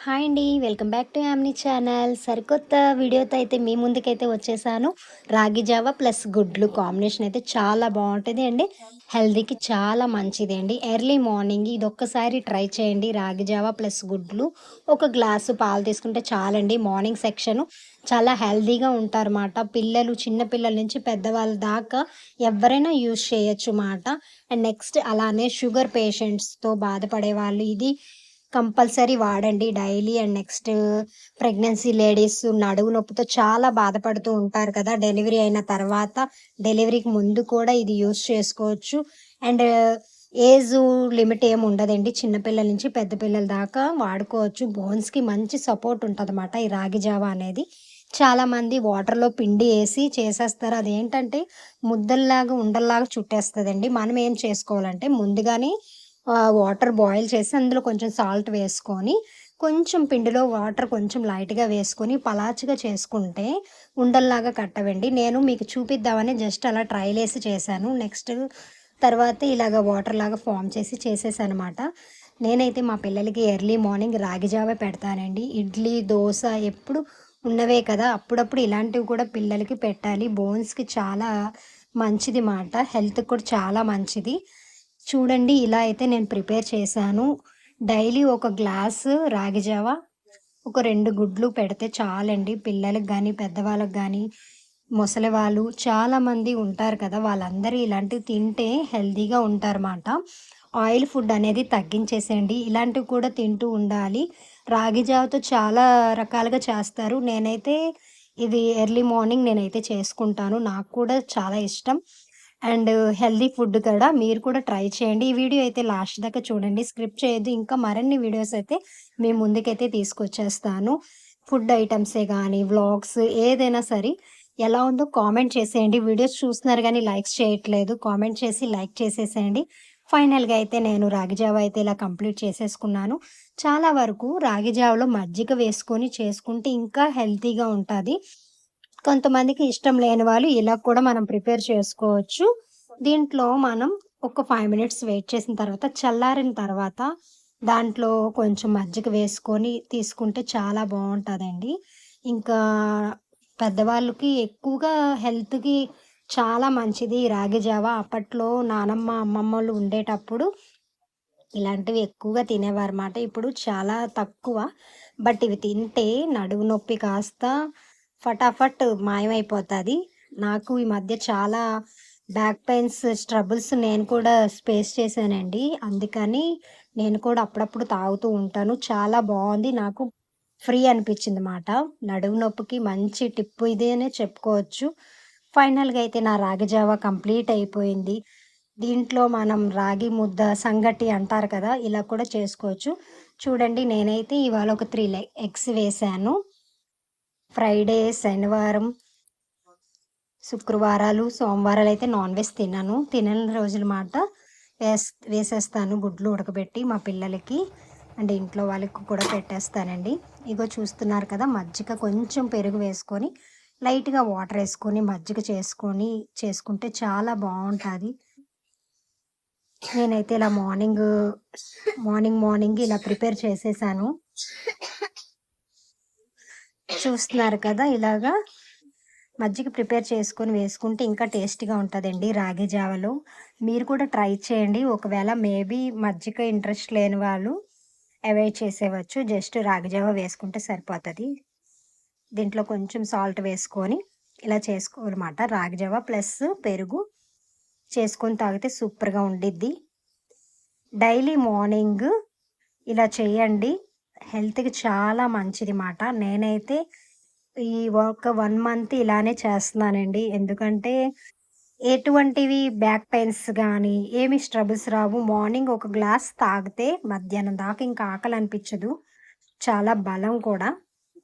Hi అండి. Welcome back to యామ్ని channel. సరికొత్త వీడియోతో అయితే మీ ముందుకైతే వచ్చేసాను. రాగి జావా ప్లస్ గుడ్లు కాంబినేషన్ అయితే చాలా బాగుంటుంది అండి. హెల్తీకి చాలా మంచిది అండి. ఎర్లీ మార్నింగ్ ఇది ఒక్కసారి ట్రై చేయండి. రాగి జావా ప్లస్ గుడ్లు ఒక గ్లాసు పాలు తీసుకుంటే చాలండి. మార్నింగ్ సెక్షను చాలా హెల్తీగా ఉంటారన్నమాట. పిల్లలు చిన్న పిల్లల నుంచి పెద్దవాళ్ళ దాకా ఎవరైనా యూజ్ చేయొచ్చు మాట. అండ్ నెక్స్ట్ అలానే షుగర్ పేషెంట్స్తో బాధపడే వాళ్ళు ఇది కంపల్సరీ వాడండి daily. And next pregnancy ladies నడుము నొప్పితో చాలా బాధపడుతూ ఉంటారు కదా, డెలివరీ అయిన తర్వాత, డెలివరీకి ముందు కూడా ఇది యూస్ చేసుకోవచ్చు. అండ్ ఏజ్ లిమిట్ ఏమి ఉండదండి, చిన్నపిల్లల నుంచి పెద్ద పిల్లల దాకా వాడుకోవచ్చు. బోన్స్కి మంచి సపోర్ట్ ఉంటుంది అన్నమాట ఈ రాగి జావా అనేది. చాలామంది వాటర్లో పిండి వేసి చేసేస్తారు, అదేంటంటే ముద్దల్లాగా ఉండల్లాగా చుట్టేస్తుందండి. మనం ఏం చేసుకోవాలంటే ముందుగానే వాటర్ బాయిల్ చేసి అందులో కొంచెం సాల్ట్ వేసుకొని, కొంచెం పిండిలో వాటర్ కొంచెం లైట్గా వేసుకొని పలాచగా చేసుకుంటే ఉండల్లాగా కట్టవండి. నేను మీకు చూపిద్దామని జస్ట్ అలా ట్రైల్ వేసి చేశాను. నెక్స్ట్ తర్వాత ఇలాగ వాటర్ లాగా ఫామ్ చేసి చేసేసాను అనమాట. నేనైతే మా పిల్లలకి ఎర్లీ మార్నింగ్ రాగి జావే పెడతానండి. ఇడ్లీ దోశ ఎప్పుడు ఉన్నవే కదా, అప్పుడప్పుడు ఇలాంటివి కూడా పిల్లలకి పెట్టాలి. బోన్స్కి చాలా మంచిది మాట, హెల్త్కి కూడా చాలా మంచిది. చూడండి ఇలా అయితే నేను ప్రిపేర్ చేశాను. డైలీ ఒక గ్లాసు రాగి జావా, ఒక 2 గుడ్లు పెడితే చాలండి. పిల్లలకు కానీ పెద్దవాళ్ళకి కానీ ముసలి వాళ్ళు చాలామంది ఉంటారు కదా, వాళ్ళందరూ ఇలాంటివి తింటే హెల్తీగా ఉంటారన్నమాట. ఆయిల్ ఫుడ్ అనేది తగ్గించేసేయండి, ఇలాంటివి కూడా తింటూ ఉండాలి. రాగి జావతో చాలా రకాలుగా చేస్తారు. నేనైతే ఇది ఎర్లీ మార్నింగ్ నేనైతే చేసుకుంటాను, నాకు కూడా చాలా ఇష్టం. అండ్ హెల్తీ ఫుడ్ కూడా మీరు కూడా ట్రై చేయండి. ఈ వీడియో అయితే లాస్ట్ దాకా చూడండి, స్క్రిప్ట్ చేయొద్దు. ఇంకా మరిన్ని వీడియోస్ అయితే మీ ముందుకైతే తీసుకొచ్చేస్తాను. ఫుడ్ ఐటమ్సే కానీ వ్లాగ్స్ ఏదైనా సరే. ఎలా ఉందో కామెంట్ చేసేయండి. వీడియోస్ చూస్తున్నారు కానీ లైక్స్ చేయట్లేదు, కామెంట్ చేసి లైక్ చేసేసేయండి. ఫైనల్గా అయితే నేను రాగి జావ అయితే ఇలా కంప్లీట్ చేసేసుకున్నాను. చాలా వరకు రాగి జావలో మజ్జిగ వేసుకొని చేసుకుంటే ఇంకా హెల్తీగా ఉంటుంది. కొంతమందికి ఇష్టం లేని వాళ్ళు ఇలా కూడా మనం ప్రిపేర్ చేసుకోవచ్చు. దీంట్లో మనం ఒక 5 మినిట్స్ వెయిట్ చేసిన తర్వాత చల్లారిన తర్వాత దాంట్లో కొంచెం మజ్జిగ వేసుకొని తీసుకుంటే చాలా బాగుంటుందండి. ఇంకా పెద్దవాళ్ళకి ఎక్కువగా హెల్త్కి చాలా మంచిది ఈ రాగి జావ. అప్పట్లో నానమ్మ అమ్మమ్మలు ఉండేటప్పుడు ఇలాంటివి ఎక్కువగా తినేవారన్నమాట. ఇప్పుడు చాలా తక్కువ. బట్ ఇవి తింటే నడుము నొప్పి కాస్త ఫటాఫట్ మాయమైపోతుంది. నాకు ఈ మధ్య చాలా బ్యాక్ పెయిన్స్ ట్రబుల్స్ నేను కూడా ఫేస్ చేశానండి. అందుకని నేను కూడా అప్పుడప్పుడు తాగుతూ ఉంటాను. చాలా బాగుంది, నాకు ఫ్రీ అనిపించింది మాట. నడుము నొప్పికి మంచి టిప్ ఇదే అనే చెప్పుకోవచ్చు. ఫైనల్గా అయితే నా రాగి జావా కంప్లీట్ అయిపోయింది. దీంట్లో మనం రాగి ముద్ద సంగటి అంటారు కదా, ఇలా కూడా చేసుకోవచ్చు. చూడండి నేనైతే ఇవాళ ఒక 3 ఎగ్స్ వేసాను. ఫ్రైడే, శనివారం, శుక్రవారాలు, సోమవారాలు అయితే నాన్ వెజ్ తినను. తినని రోజుల మాట వేసేస్తాను గుడ్లు ఉడకబెట్టి మా పిల్లలకి అండ్ ఇంట్లో వాళ్ళకి కూడా పెట్టేస్తానండి. ఇగో చూస్తున్నారు కదా, మజ్జిగ కొంచెం పెరుగు వేసుకొని లైట్గా వాటర్ వేసుకొని మజ్జిగ చేసుకుంటే చాలా బాగుంటుంది. నేనైతే ఇలా మార్నింగ్ ఇలా ప్రిపేర్ చేసేసాను. చూస్తున్నారు కదా, ఇలాగా మజ్జిగ ప్రిపేర్ చేసుకొని వేసుకుంటే ఇంకా టేస్టీగా ఉంటుందండి రాగి జావలో. మీరు కూడా ట్రై చేయండి. ఒకవేళ మేబీ మజ్జిగ ఇంట్రెస్ట్ లేని వాళ్ళు అవాయిడ్ చేసేవచ్చు, జస్ట్ రాగి జావ వేసుకుంటే సరిపోతుంది. దీంట్లో కొంచెం సాల్ట్ వేసుకొని ఇలా చేసుకోవాలన్నమాట. రాగి జావ ప్లస్ పెరుగు చేసుకొని తాగితే సూపర్గా ఉండిద్ది. డైలీ మార్నింగ్ ఇలా చేయండి, హెల్త్కి చాలా మంచిది మాట. నేనైతే ఈ ఒక 1 మంత్ ఇలానే చేస్తున్నానండి. ఎందుకంటే ఎటువంటివి బ్యాక్ పెయిన్స్ కానీ ఏమి స్ట్రబుల్స్ రావు. మార్నింగ్ ఒక గ్లాస్ తాగితే మధ్యాహ్నం దాకా ఇంకా ఆకలి అనిపించదు, చాలా బలం కూడా.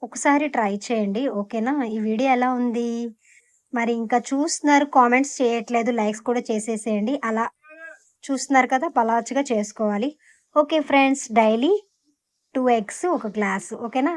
ఒకసారి ట్రై చేయండి, ఓకేనా? ఈ వీడియో ఎలా ఉంది మరి? ఇంకా చూస్తున్నారు, కామెంట్స్ చేయట్లేదు, లైక్స్ కూడా చేసేసేయండి. అలా చూస్తున్నారు కదా, పలాచుగా చేసుకోవాలి. ఓకే ఫ్రెండ్స్, డైలీ 2 ఎగ్స్ ఒక గ్లాసు, ఓకేనా?